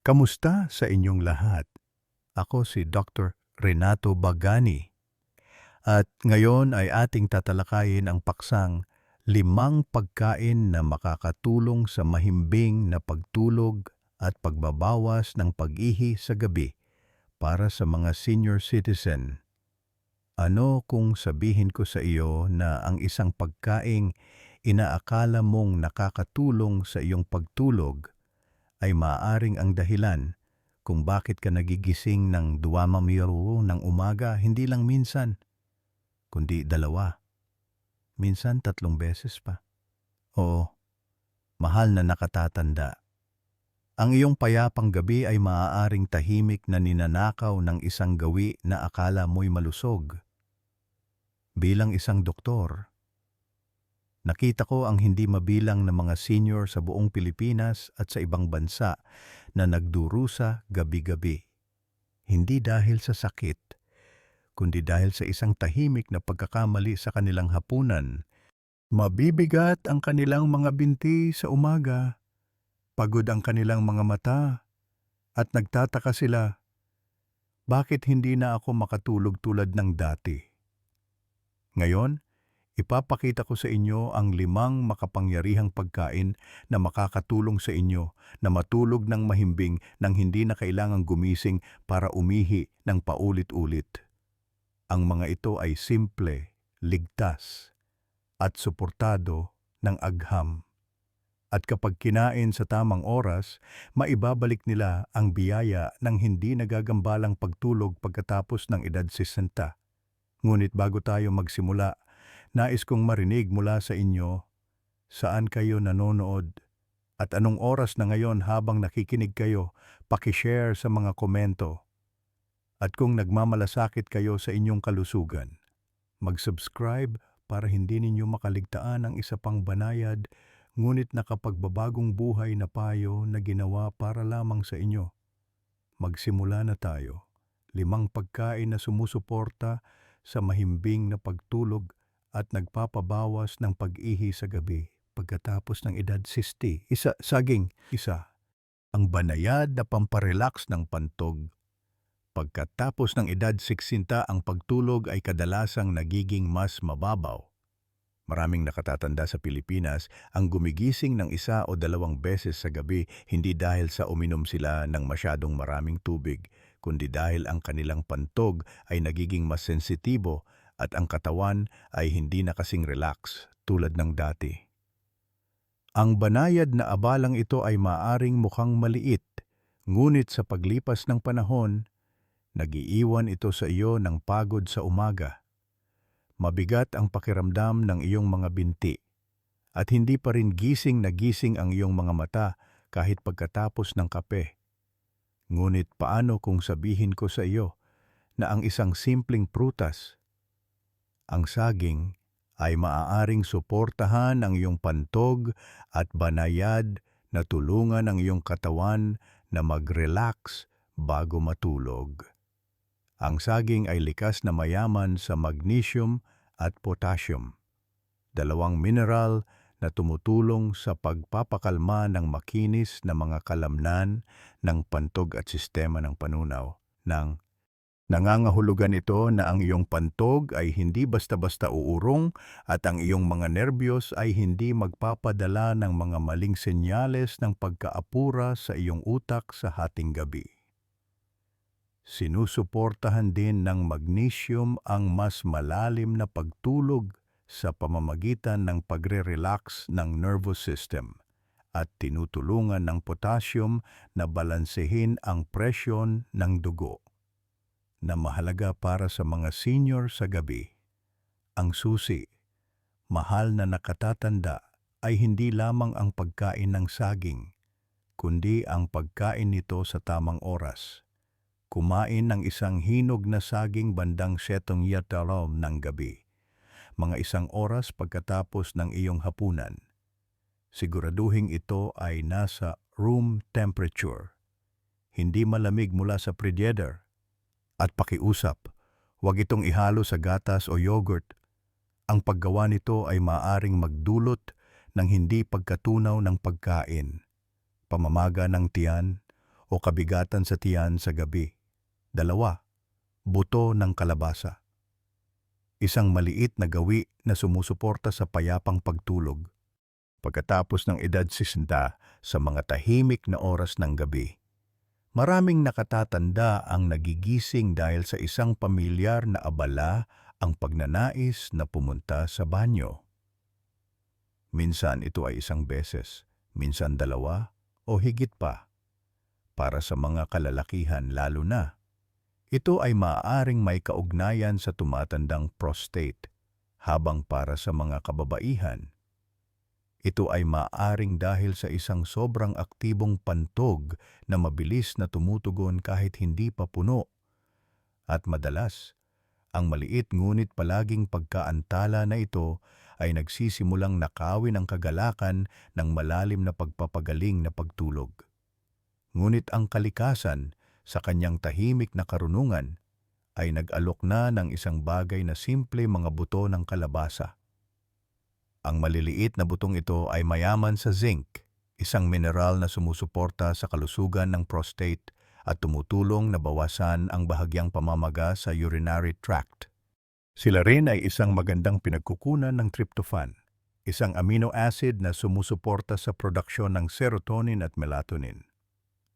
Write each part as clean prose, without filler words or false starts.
Kamusta sa inyong lahat? Ako si Dr. Renato Bagani at ngayon ay ating tatalakayin ang paksang 5 pagkain na makakatulong sa mahimbing na pagtulog at pagbabawas ng pag-ihi sa gabi para sa mga senior citizen. Ano kung sabihin ko sa iyo na ang isang pagkaing inaakala mong nakakatulong sa iyong pagtulog ay maaaring ang dahilan kung bakit ka nagigising ng 2 ng umaga, hindi lang minsan, kundi 2, minsan 3 beses pa. Oo, mahal na nakatatanda. Ang iyong payapang gabi ay maaaring tahimik na ninanakaw ng isang gawi na akala mo'y malusog. Bilang isang doktor, nakita ko ang hindi mabilang na mga senior sa buong Pilipinas at sa ibang bansa na nagdurusa gabi-gabi. Hindi dahil sa sakit, kundi dahil sa isang tahimik na pagkakamali sa kanilang hapunan. Mabibigat ang kanilang mga binti sa umaga, pagod ang kanilang mga mata, at nagtataka sila, bakit hindi na ako makatulog tulad ng dati? Ngayon, ipapakita ko sa inyo ang 5 makapangyarihang pagkain na makakatulong sa inyo na matulog ng mahimbing nang hindi na kailangang gumising para umihi ng paulit-ulit. Ang mga ito ay simple, ligtas, at suportado ng agham. At kapag kinain sa tamang oras, maibabalik nila ang biyaya ng hindi nagagambalang pagtulog pagkatapos ng edad 60. Ngunit bago tayo magsimula, nais kong marinig mula sa inyo saan kayo nanonood at anong oras na ngayon habang nakikinig kayo, pakishare sa mga komento. At kung nagmamalasakit kayo sa inyong kalusugan, mag-subscribe para hindi ninyo makaligtaan ang isa pang banayad ngunit nakapagbabagong buhay na payo na ginawa para lamang sa inyo. Magsimula na tayo. 5 pagkain na sumusuporta sa mahimbing na pagtulog at nagpapabawas ng pag-ihi sa gabi pagkatapos ng edad 60. Isa, ang banayad na pamparelax ng pantog. Pagkatapos ng edad 60, ang pagtulog ay kadalasang nagiging mas mababaw. Maraming nakatatanda sa Pilipinas ang gumigising ng 1 o 2 beses sa gabi hindi dahil sa uminom sila ng masyadong maraming tubig, kundi dahil ang kanilang pantog ay nagiging mas sensitibo at ang katawan ay hindi na kasing relax tulad ng dati. Ang banayad na abalang ito ay maaring mukhang maliit, ngunit sa paglipas ng panahon, nag-iiwan ito sa iyo ng pagod sa umaga. Mabigat ang pakiramdam ng iyong mga binti at hindi pa rin gising na gising ang iyong mga mata kahit pagkatapos ng kape. Ngunit paano kung sabihin ko sa iyo na ang isang simpleng prutas, ang saging, ay maaaring suportahan ang iyong pantog at banayad na tulungan ang iyong katawan na mag-relax bago matulog. Ang saging ay likas na mayaman sa magnesium at potassium, 2 mineral na tumutulong sa pagpapakalma ng makinis na mga kalamnan ng pantog at sistema ng panunaw. Nangangahulugan ito na ang iyong pantog ay hindi basta-basta uurong at ang iyong mga nerbiyos ay hindi magpapadala ng mga maling senyales ng pagkaapura sa iyong utak sa hating gabi. Sinusuportahan din ng magnesium ang mas malalim na pagtulog sa pamamagitan ng pagre-relax ng nervous system at tinutulungan ng potassium na balansehin ang presyon ng dugo, na mahalaga para sa mga senior sa gabi. Ang susi, mahal na nakatatanda, ay hindi lamang ang pagkain ng saging, kundi ang pagkain nito sa tamang oras. Kumain ng isang hinog na saging bandang 7:00 ng gabi, mga 1 oras pagkatapos ng iyong hapunan. Siguraduhin ito ay nasa room temperature, hindi malamig mula sa preheater. At pakiusap, huwag itong ihalo sa gatas o yogurt. Ang paggawa nito ay maaring magdulot ng hindi pagkatunaw ng pagkain, pamamaga ng tiyan, o kabigatan sa tiyan sa gabi. 2. Buto ng kalabasa. Isang maliit na gawi na sumusuporta sa payapang pagtulog. Pagkatapos ng edad 60 sa mga tahimik na oras ng gabi, maraming nakatatanda ang nagigising dahil sa isang pamilyar na abala ang pagnanais na pumunta sa banyo. Minsan ito ay isang beses, minsan 2 o higit pa. Para sa mga kalalakihan lalo na, ito ay maaaring may kaugnayan sa tumatandang prostate, habang para sa mga kababaihan, ito ay maaaring dahil sa isang sobrang aktibong pantog na mabilis na tumutugon kahit hindi pa puno. At madalas, ang maliit ngunit palaging pagkaantala na ito ay nagsisimulang nakawin ang kagalakan ng malalim na pagpapagaling na pagtulog. Ngunit ang kalikasan, sa kanyang tahimik na karunungan, ay nag-alok na ng isang bagay na simple mga buto ng kalabasa. Ang maliliit na butong ito ay mayaman sa zinc, isang mineral na sumusuporta sa kalusugan ng prostate at tumutulong na bawasan ang bahagyang pamamaga sa urinary tract. Sila rin ay isang magandang pinagkukunan ng tryptophan, isang amino acid na sumusuporta sa produksyon ng serotonin at melatonin,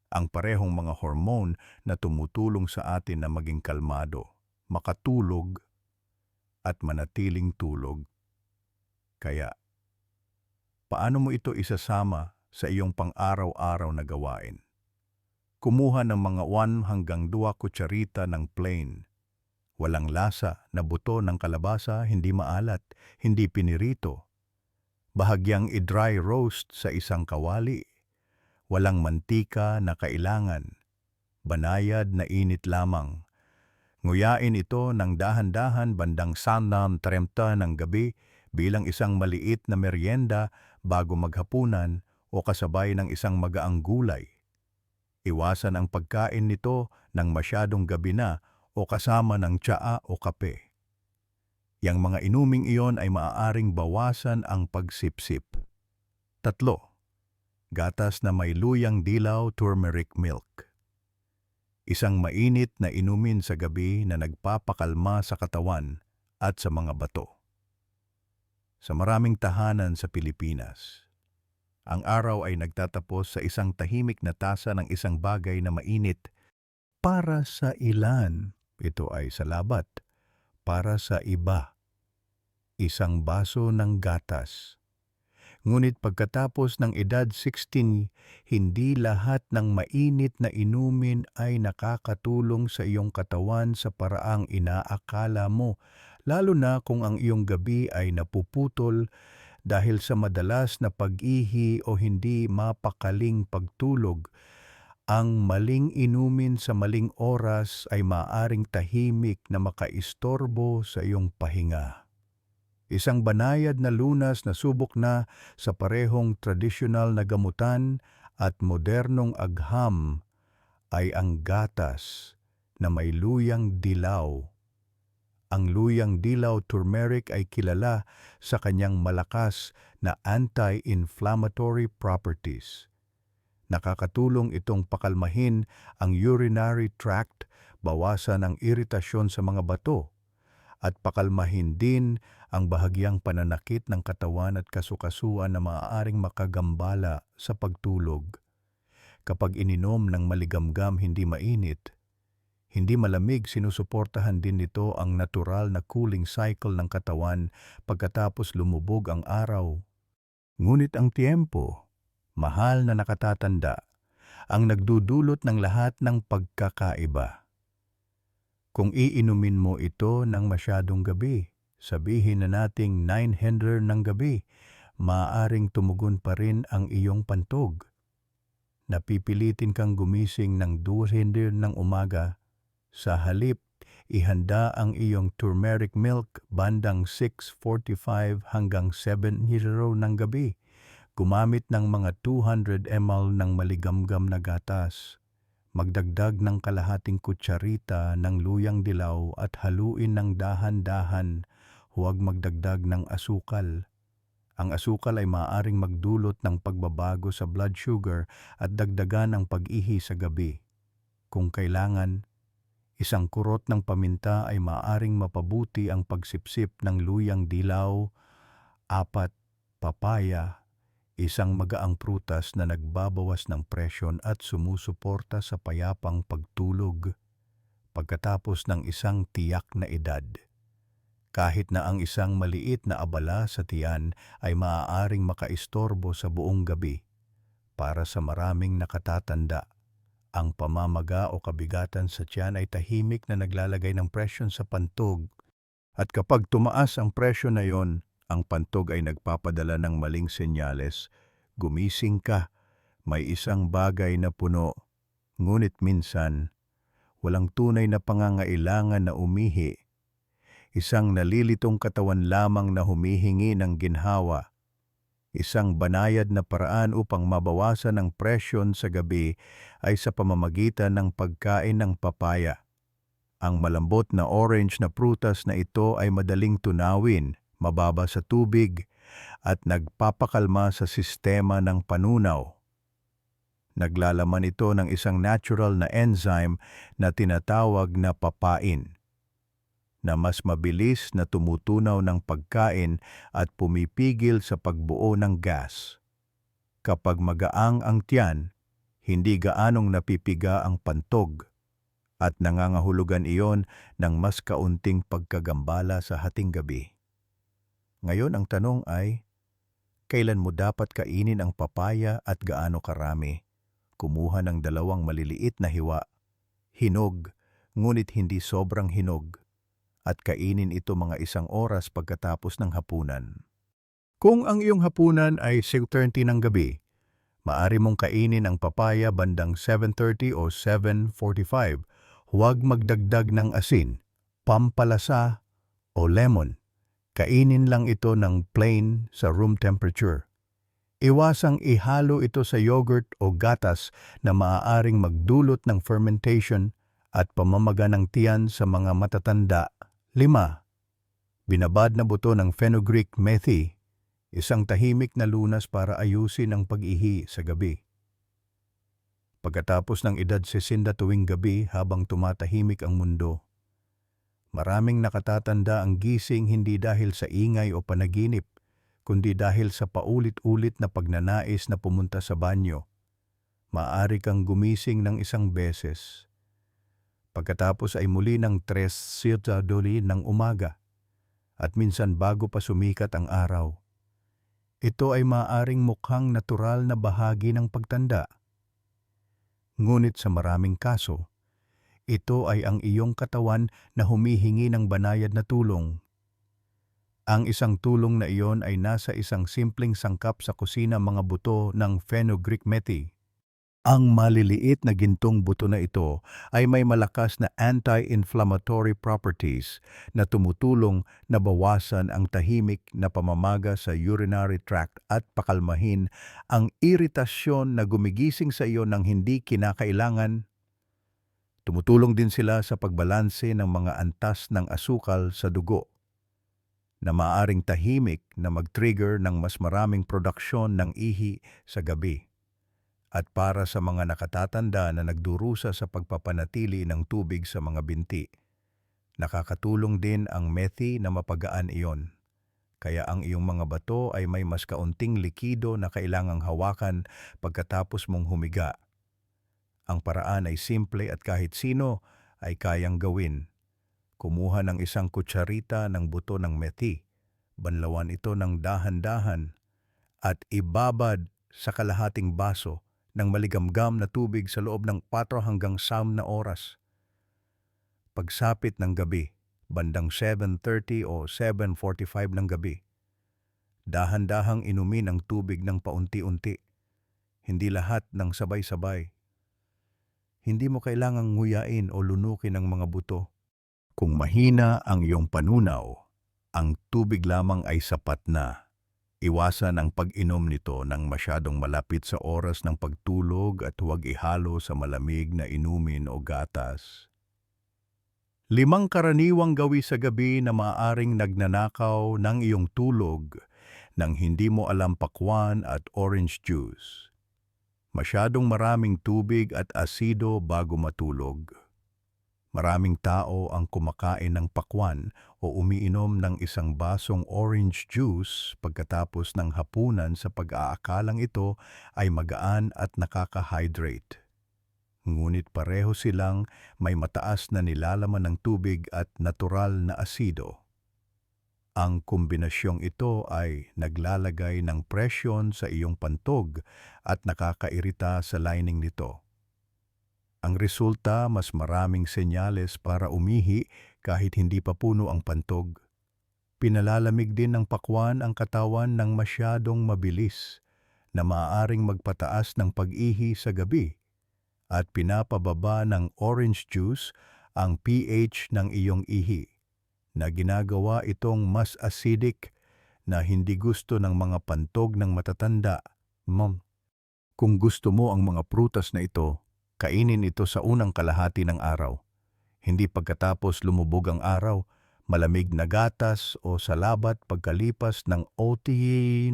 ang parehong mga hormone na tumutulong sa atin na maging kalmado, makatulog, at manatiling tulog. Kaya, paano mo ito isasama sa iyong pang-araw-araw na gawain? Kumuha ng mga 1 hanggang 2 kutsarita ng plain, walang lasa na buto ng kalabasa, hindi maalat, hindi pinirito. Bahagyang i-dry roast sa isang kawali. Walang mantika na kailangan. Banayad na init lamang. Nguyain ito ng dahan-dahan bandang 6:30 ng gabi bilang isang maliit na merienda bago maghapunan o kasabay ng isang magaang gulay. Iwasan ang pagkain nito ng masyadong gabi na o kasama ng tsaa o kape. Yang mga inuming iyon ay maaaring bawasan ang pagsipsip. 3. Gatas na may luyang dilaw, turmeric milk. Isang mainit na inumin sa gabi na nagpapakalma sa katawan at sa mga bato. Sa maraming tahanan sa Pilipinas, ang araw ay nagtatapos sa isang tahimik na tasa ng isang bagay na mainit. Para sa ilan, ito ay salabat. Para sa iba, isang baso ng gatas. Ngunit pagkatapos ng edad 16, hindi lahat ng mainit na inumin ay nakakatulong sa iyong katawan sa paraang inaakala mo, lalo na kung ang iyong gabi ay napuputol dahil sa madalas na pag-ihi o hindi mapakaling pagtulog. Ang maling inumin sa maling oras ay maaaring tahimik na makaistorbo sa iyong pahinga. Isang banayad na lunas na subok na sa parehong tradisyonal na gamutan at modernong agham ay ang gatas na may luyang dilaw. Ang luyang dilaw turmeric ay kilala sa kanyang malakas na anti-inflammatory properties. Nakakatulong itong pakalmahin ang urinary tract, bawasan ang iritasyon sa mga bato, at pakalmahin din ang bahagyang pananakit ng katawan at kasukasuan na maaaring makagambala sa pagtulog. Kapag ininom ng maligamgam hindi mainit, hindi malamig, sinusuportahan din nito ang natural na cooling cycle ng katawan pagkatapos lumubog ang araw. Ngunit ang tiempo, mahal na nakatatanda, ang nagdudulot ng lahat ng pagkakaiba. Kung iinumin mo ito ng masyadong gabi, sabihin na nating 9:00 ng gabi, maaaring tumugon pa rin ang iyong pantog. Napipilitin kang gumising ng 2:00 ng umaga, sa halip ihanda ang iyong turmeric milk bandang 6:45 hanggang 7:00 ng gabi. Gumamit ng mga 200 ml ng maligamgam na gatas. Magdagdag ng kalahating kutsarita ng luyang dilaw at haluin ng dahan-dahan, huwag magdagdag ng asukal. Ang asukal ay maaaring magdulot ng pagbabago sa blood sugar at dagdagan ang pag-ihi sa gabi. Kung kailangan, isang kurot ng paminta ay maaaring mapabuti ang pagsipsip ng luyang dilaw. 4, papaya, isang magaang prutas na nagbabawas ng presyon at sumusuporta sa payapang pagtulog pagkatapos ng isang tiyak na edad. Kahit na ang isang maliit na abala sa tiyan ay maaaring makaistorbo sa buong gabi. Para sa maraming nakatatanda, ang pamamaga o kabigatan sa tiyan ay tahimik na naglalagay ng presyon sa pantog. At kapag tumaas ang presyon na yon, ang pantog ay nagpapadala ng maling senyales. Gumising ka, may isang bagay na puno. Ngunit minsan, walang tunay na pangangailangan na umihi. Isang nalilitong katawan lamang na humihingi ng ginhawa. Isang banayad na paraan upang mabawasan ang presyon sa gabi ay sa pamamagitan ng pagkain ng papaya. Ang malambot na orange na prutas na ito ay madaling tunawin, mababa sa tubig, at nagpapakalma sa sistema ng panunaw. Naglalaman ito ng isang natural na enzyme na tinatawag na papain, na mas mabilis na tumutunaw ng pagkain at pumipigil sa pagbuo ng gas. Kapag magaang ang tiyan, hindi gaanong napipiga ang pantog, at nangangahulugan iyon ng mas kaunting pagkagambala sa hating gabi. Ngayon ang tanong ay, kailan mo dapat kainin ang papaya at gaano karami? Kumuha ng 2 maliliit na hiwa, hinog, ngunit hindi sobrang hinog, at kainin ito mga 1 oras pagkatapos ng hapunan. Kung ang iyong hapunan ay 6:30 ng gabi, maaari mong kainin ang papaya bandang 7:30 o 7:45. Huwag magdagdag ng asin, pampalasa o lemon. Kainin lang ito ng plain sa room temperature. Iwasang ihalo ito sa yogurt o gatas na maaaring magdulot ng fermentation at pamamaga ng tiyan sa mga matatanda. 5. Binabad na buto ng fenugreek methi, isang tahimik na lunas para ayusin ang pag-ihi sa gabi. Pagkatapos ng edad 60 tuwing gabi habang tumatahimik ang mundo, maraming nakatatanda ang gising hindi dahil sa ingay o panaginip, kundi dahil sa paulit-ulit na pagnanais na pumunta sa banyo. Maaari kang gumising ng 1 beses. Pagkatapos ay muli ng 3:00 ng umaga, at minsan bago pa sumikat ang araw. Ito ay maaaring mukhang natural na bahagi ng pagtanda. Ngunit sa maraming kaso, ito ay ang iyong katawan na humihingi ng banayad na tulong. Ang isang tulong na iyon ay nasa isang simpleng sangkap sa kusina, mga buto ng fenugreek methi. Ang maliliit na gintong buto na ito ay may malakas na anti-inflammatory properties na tumutulong na bawasan ang tahimik na pamamaga sa urinary tract at pakalmahin ang iritasyon na gumigising sa iyo ng hindi kinakailangan. Tumutulong din sila sa pagbalanse ng mga antas ng asukal sa dugo, na maaaring tahimik na mag-trigger ng mas maraming produksyon ng ihi sa gabi. At para sa mga nakatatanda na nagdurusa sa pagpapanatili ng tubig sa mga binti, nakakatulong din ang methi na mapagaan iyon. Kaya ang iyong mga bato ay may mas kaunting likido na kailangang hawakan pagkatapos mong humiga. Ang paraan ay simple at kahit sino ay kayang gawin. Kumuha ng 1 kutsarita ng buto ng methi, banlawan ito ng dahan-dahan, at ibabad sa kalahating baso ng maligamgam na tubig sa loob ng 4 hanggang 9 na oras. Pagsapit ng gabi, bandang 7:30 o 7:45 ng gabi, dahan-dahang inumin ang tubig ng paunti-unti, hindi lahat ng sabay-sabay. Hindi mo kailangang nguyain o lunukin ang mga buto. Kung mahina ang iyong panunaw, ang tubig lamang ay sapat na. Iwasan ang pag-inom nito ng masyadong malapit sa oras ng pagtulog at huwag ihalo sa malamig na inumin o gatas. 5 karaniwang gawi sa gabi na maaaring nagnanakaw ng iyong tulog ng hindi mo alam pakwan at orange juice. Masyadong maraming tubig at asido bago matulog. Maraming tao ang kumakain ng pakwan o umiinom ng isang basong orange juice pagkatapos ng hapunan sa pag-aakalang ito ay magaan at nakaka-hydrate. Ngunit pareho silang may mataas na nilalaman ng tubig at natural na asido. Ang kombinasyong ito ay naglalagay ng presyon sa iyong pantog at nakakairita sa lining nito. Ang resulta, mas maraming senyales para umihi kahit hindi pa puno ang pantog. Pinalalamig din ng pakwan ang katawan ng masyadong mabilis na maaaring magpataas ng pag-ihi sa gabi at pinapababa ng orange juice ang pH ng iyong ihi na ginagawa itong mas acidic na hindi gusto ng mga pantog ng matatanda. Kung gusto mo ang mga prutas na ito, kainin ito sa unang kalahati ng araw. Hindi pagkatapos lumubog ang araw, malamig na gatas o salabat pagkalipas ng OT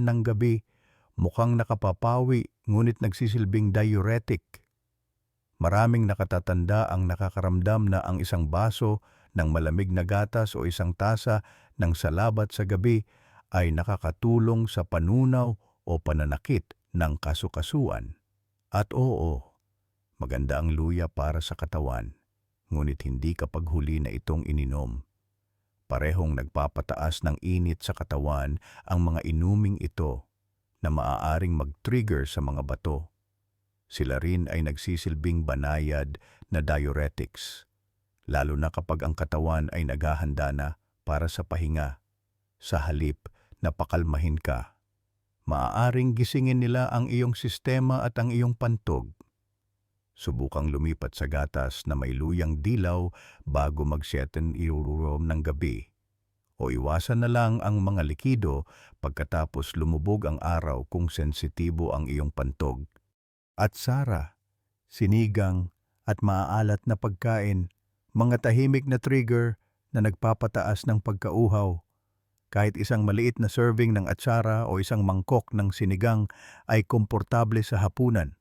ng gabi, mukhang nakapapawi ngunit nagsisilbing diuretic. Maraming nakatatanda ang nakakaramdam na ang isang baso ng malamig na gatas o isang tasa ng salabat sa gabi ay nakakatulong sa panunaw o pananakit ng kasukasuan. At oo, maganda ang luya para sa katawan, ngunit hindi kapag huli na itong ininom. Parehong nagpapataas ng init sa katawan ang mga inuming ito na maaaring mag-trigger sa mga bato. Sila rin ay nagsisilbing banayad na diuretics, lalo na kapag ang katawan ay naghahanda na para sa pahinga. Sa halip na pakalmahin ka, maaaring gisingin nila ang iyong sistema at ang iyong pantog. Subukang lumipat sa gatas na may luyang dilaw bago mag-7 ng gabi. O iwasan na lang ang mga likido pagkatapos lumubog ang araw kung sensitibo ang iyong pantog. At Sara, sinigang at maaalat na pagkain, mga tahimik na trigger na nagpapataas ng pagkauhaw. Kahit isang maliit na serving ng atsara o isang mangkok ng sinigang ay komportable sa hapunan.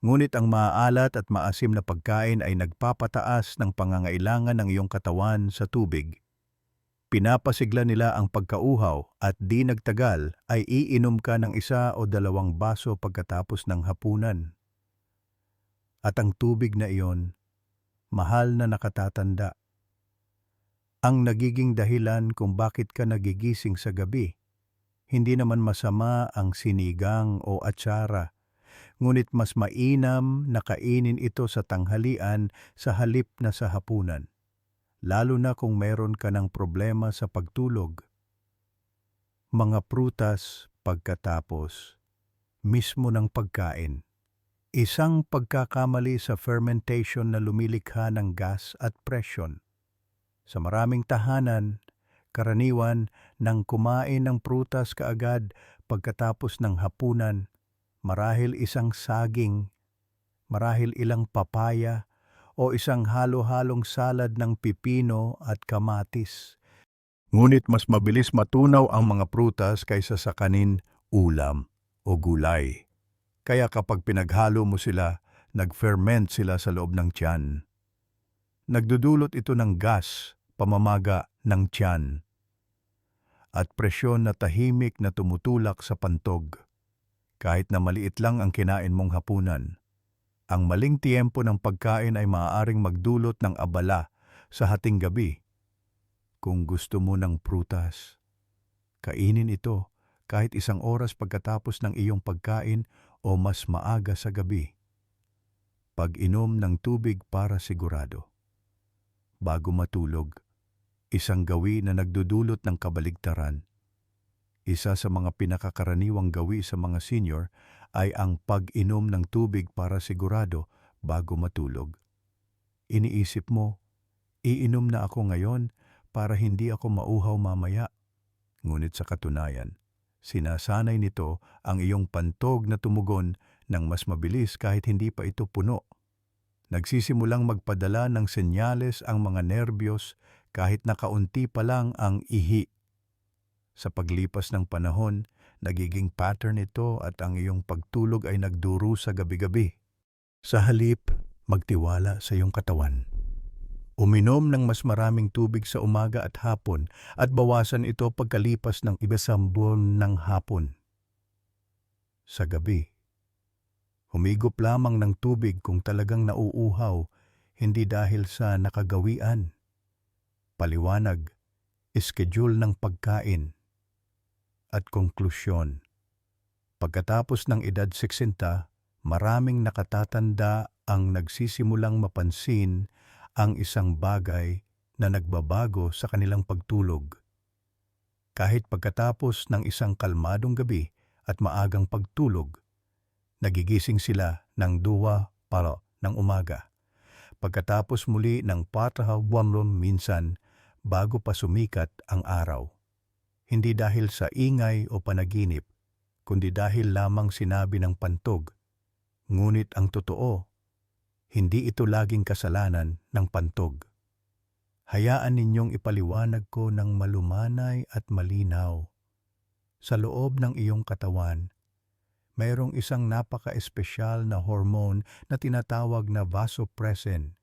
Ngunit ang maaalat at maasim na pagkain ay nagpapataas ng pangangailangan ng iyong katawan sa tubig. Pinapasigla nila ang pagkauhaw at di nagtagal ay iinom ka ng 1 o 2 baso pagkatapos ng hapunan. At ang tubig na iyon, mahal na nakatatanda, ang nagiging dahilan kung bakit ka nagigising sa gabi. Hindi naman masama ang sinigang o atsara, ngunit mas mainam na kainin ito sa tanghalian sa halip na sa hapunan, lalo na kung meron ka ng problema sa pagtulog. Mga prutas pagkatapos mismo ng pagkain. Isang pagkakamali sa fermentation na lumilikha ng gas at presyon. Sa maraming tahanan, karaniwan nang kumain ng prutas kaagad pagkatapos ng hapunan, marahil isang saging, marahil ilang papaya, o isang halo-halong salad ng pipino at kamatis. Ngunit mas mabilis matunaw ang mga prutas kaysa sa kanin, ulam o gulay. Kaya kapag pinaghalo mo sila, nag-ferment sila sa loob ng tiyan. Nagdudulot ito ng gas, pamamaga ng tiyan, at presyon na tahimik na tumutulak sa pantog. Kahit na maliit lang ang kinain mong hapunan, ang maling tiempo ng pagkain ay maaaring magdulot ng abala sa hating gabi. Kung gusto mo ng prutas, kainin ito kahit 1 oras pagkatapos ng iyong pagkain o mas maaga sa gabi. Pag-inom ng tubig para sigurado. Bago matulog, isang gawi na nagdudulot ng kabaligtaran. Isa sa mga pinakakaraniwang gawi sa mga senior ay ang pag-inom ng tubig para sigurado bago matulog. Iniisip mo, iinom na ako ngayon para hindi ako mauhaw mamaya. Ngunit sa katunayan, sinasanay nito ang iyong pantog na tumugon ng mas mabilis kahit hindi pa ito puno. Nagsisimulang magpadala ng senyales ang mga nerbiyos kahit na kaunti pa lang ang ihi. Sa paglipas ng panahon, nagiging pattern ito at ang iyong pagtulog ay nagdurusa gabi-gabi. Sa halip, magtiwala sa iyong katawan. Uminom ng mas maraming tubig sa umaga at hapon at bawasan ito pagkalipas ng ibasambon ng hapon. Sa gabi, humigop lamang ng tubig kung talagang nauuhaw, hindi dahil sa nakagawian. Paliwanag, schedule ng pagkain. At konklusyon, pagkatapos ng edad 60, maraming nakatatanda ang nagsisimulang mapansin ang isang bagay na nagbabago sa kanilang pagtulog. Kahit pagkatapos ng isang kalmadong gabi at maagang pagtulog, nagigising sila ng 2 para ng umaga. Pagkatapos muli ng 4 buwan minsan bago pa sumikat ang araw. Hindi dahil sa ingay o panaginip, kundi dahil lamang sinabi ng pantog. Ngunit ang totoo, hindi ito laging kasalanan ng pantog. Hayaan ninyong ipaliwanag ko ng malumanay at malinaw. Sa loob ng iyong katawan, mayroong isang napaka-espesyal na hormone na tinatawag na vasopressin.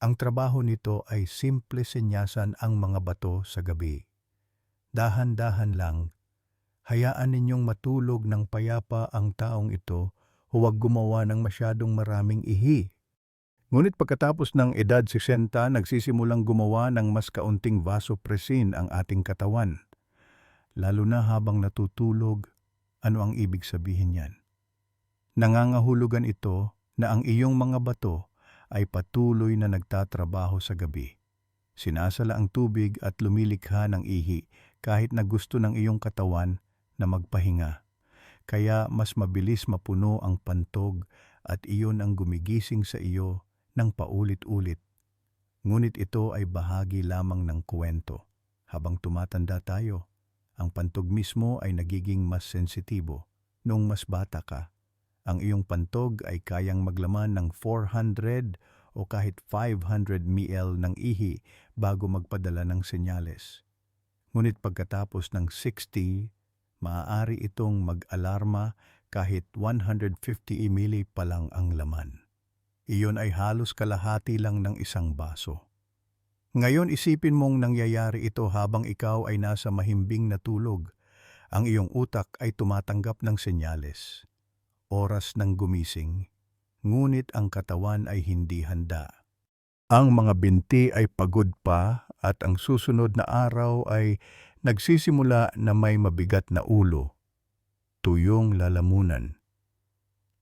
Ang trabaho nito ay simple senyasan ang mga bato sa gabi. Dahan-dahan lang, hayaan ninyong matulog ng payapa ang taong ito, huwag gumawa ng masyadong maraming ihi. Ngunit pagkatapos ng edad 60, nagsisimulang gumawa ng mas kaunting vasopressin ang ating katawan. Lalo na habang natutulog, ano ang ibig sabihin niyan? Nangangahulugan ito na ang iyong mga bato ay patuloy na nagtatrabaho sa gabi. Sinasala ang tubig at lumilikha ng ihi kahit na gusto ng iyong katawan na magpahinga. Kaya mas mabilis mapuno ang pantog at iyon ang gumigising sa iyo ng paulit-ulit. Ngunit ito ay bahagi lamang ng kwento. Habang tumatanda tayo, ang pantog mismo ay nagiging mas sensitibo. Noong mas bata ka, ang iyong pantog ay kayang maglaman ng 400 o kahit 500 ml ng ihi bago magpadala ng senyales. Ngunit pagkatapos ng 60, maaari itong mag-alarma kahit 150 ml pa lang ang laman. Iyon ay halos kalahati lang ng isang baso. Ngayon isipin mong nangyayari ito habang ikaw ay nasa mahimbing na tulog. Ang iyong utak ay tumatanggap ng senyales. Oras ng gumising, ngunit ang katawan ay hindi handa. Ang mga binti ay pagod pa at ang susunod na araw ay nagsisimula na may mabigat na ulo, tuyong lalamunan,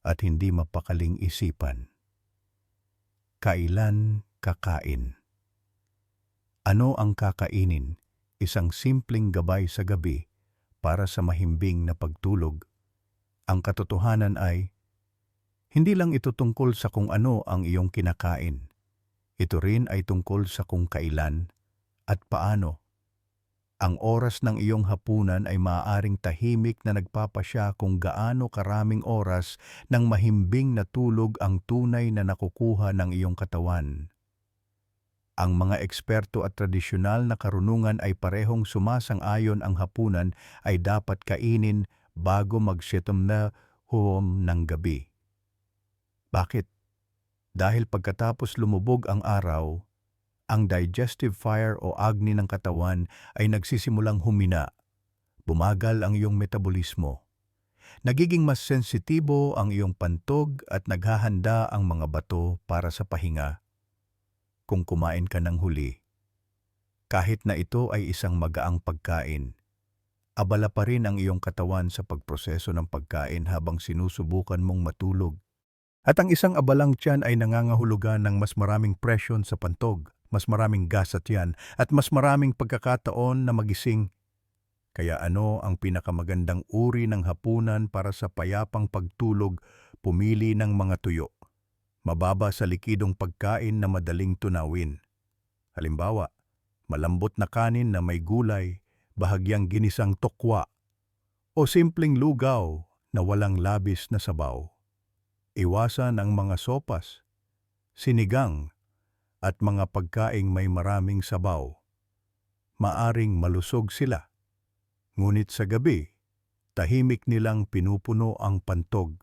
at hindi mapakaling isipan. Kailan kakain? Ano ang kakainin? Isang simpleng gabay sa gabi para sa mahimbing na pagtulog. Ang katotohanan ay, hindi lang ito tungkol sa kung ano ang iyong kinakain. Ito rin ay tungkol sa kung kailan at paano. Ang oras ng iyong hapunan ay maaaring tahimik na nagpapasya kung gaano karaming oras ng mahimbing na tulog ang tunay na nakukuha ng iyong katawan. Ang mga eksperto at tradisyonal na karunungan ay parehong sumasang-ayon ang hapunan ay dapat kainin bago mag-siyam na huwam ng gabi. Bakit? Dahil pagkatapos lumubog ang araw, ang digestive fire o agni ng katawan ay nagsisimulang humina. Bumagal ang iyong metabolismo. Nagiging mas sensitibo ang iyong pantog at naghahanda ang mga bato para sa pahinga. Kung kumain ka ng huli, kahit na ito ay isang magaang pagkain, abala pa rin ang iyong katawan sa pagproseso ng pagkain habang sinusubukan mong matulog. At ang isang abalang tiyan ay nangangahulugan ng mas maraming presyon sa pantog, mas maraming gas sa tiyan, at mas maraming pagkakataon na magising. Kaya ano ang pinakamagandang uri ng hapunan para sa payapang pagtulog? Pumili ng mga tuyo. Mababa sa likidong pagkain na madaling tunawin. Halimbawa, malambot na kanin na may gulay, bahagyang ginisang tokwa, o simpleng lugaw na walang labis na sabaw. Iwasan ang mga sopas, sinigang, at mga pagkaing may maraming sabaw. Maaring malusog sila. Ngunit sa gabi, tahimik nilang pinupuno ang pantog.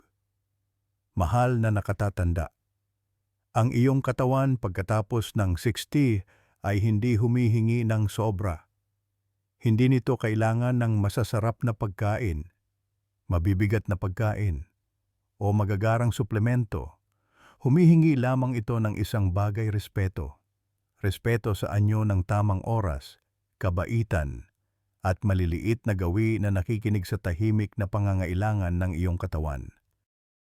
Mahal na nakatatanda. Ang iyong katawan pagkatapos ng 60 ay hindi humihingi ng sobra. Hindi nito kailangan ng masasarap na pagkain, mabibigat na pagkain, o magagarang suplemento. Humihingi lamang ito ng isang bagay: respeto. Respeto sa anyo ng tamang oras, kabaitan, at maliliit na gawi na nakikinig sa tahimik na pangangailangan ng iyong katawan.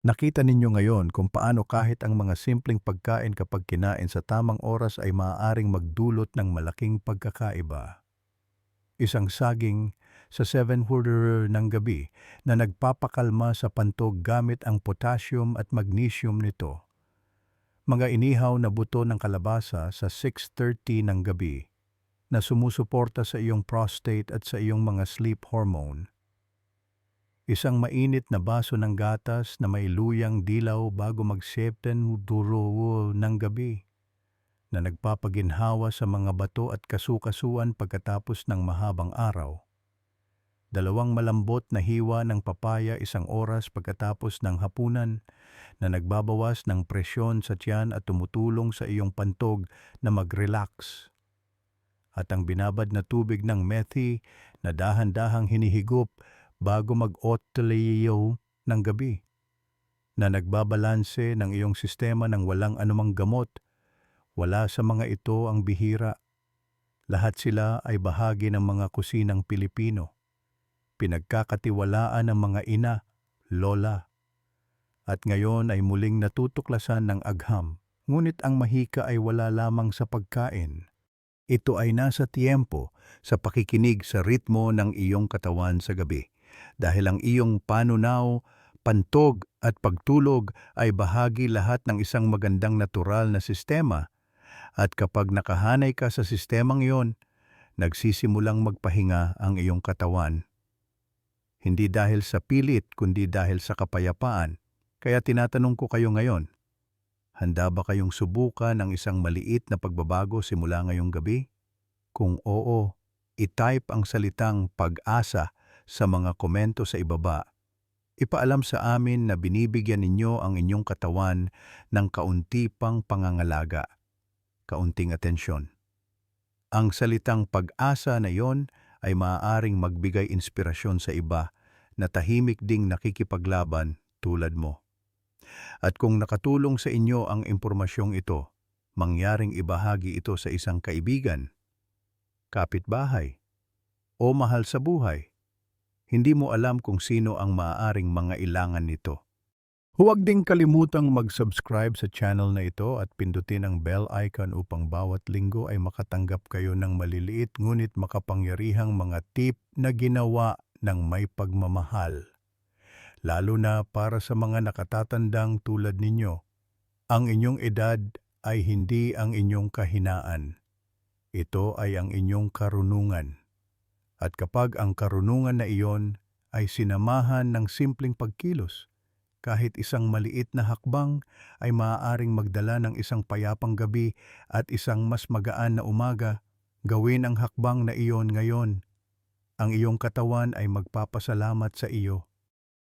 Nakita ninyo ngayon kung paano kahit ang mga simpleng pagkain kapag kinain sa tamang oras ay maaaring magdulot ng malaking pagkakaiba. Isang saging sa 7 ng gabi na nagpapakalma sa pantog gamit ang potassium at magnesium nito. Mga inihaw na buto ng kalabasa sa 6:30 ng gabi na sumusuporta sa iyong prostate at sa iyong mga sleep hormone. Isang mainit na baso ng gatas na may luyang dilaw bago mag-7 ng gabi na nagpapaginhawa sa mga bato at kasukasuan pagkatapos ng mahabang araw. 2 malambot na hiwa ng papaya 1 oras pagkatapos ng hapunan na nagbabawas ng presyon sa tiyan at tumutulong sa iyong pantog na mag-relax. At ang binabad na tubig ng methi na dahan-dahang hinihigop bago mag-oatmeal ng gabi, na nagbabalanse ng iyong sistema ng walang anumang gamot. Wala sa mga ito ang bihira. Lahat sila ay bahagi ng mga kusinang Pilipino. Pinagkakatiwalaan ng mga ina, lola. At ngayon ay muling natutuklasan ng agham. Ngunit ang mahika ay wala lamang sa pagkain. Ito ay nasa tiempo sa pakikinig sa ritmo ng iyong katawan sa gabi. Dahil ang iyong panunaw, pantog at pagtulog ay bahagi lahat ng isang magandang natural na sistema. At kapag nakahanay ka sa sistemang iyon, nagsisimulang magpahinga ang iyong katawan. Hindi dahil sa pilit, kundi dahil sa kapayapaan. Kaya tinatanong ko kayo ngayon, handa ba kayong subukan ang isang maliit na pagbabago simula ngayong gabi? Kung oo, i-type ang salitang pag-asa sa mga komento sa ibaba. Ipaalam sa amin na binibigyan ninyo ang inyong katawan ng kaunti pang pangangalaga, kaunting atensyon. Ang salitang pag-asa na iyon ay maaaring magbigay inspirasyon sa iba na tahimik ding nakikipaglaban tulad mo. At kung nakatulong sa inyo ang impormasyong ito, mangyaring ibahagi ito sa isang kaibigan, kapitbahay, o mahal sa buhay. Hindi mo alam kung sino ang maaaring mangailangan nito. Huwag ding kalimutang mag-subscribe sa channel na ito at pindutin ang bell icon upang bawat linggo ay makatanggap kayo ng maliliit ngunit makapangyarihang mga tip na ginawa ng may pagmamahal. Lalo na para sa mga nakatatandang tulad ninyo. Ang inyong edad ay hindi ang inyong kahinaan. Ito ay ang inyong karunungan. At kapag ang karunungan na iyon ay sinamahan ng simpleng pagkilos, kahit isang maliit na hakbang ay maaaring magdala ng isang payapang gabi at isang mas magaan na umaga. Gawin ang hakbang na iyon ngayon. Ang iyong katawan ay magpapasalamat sa iyo.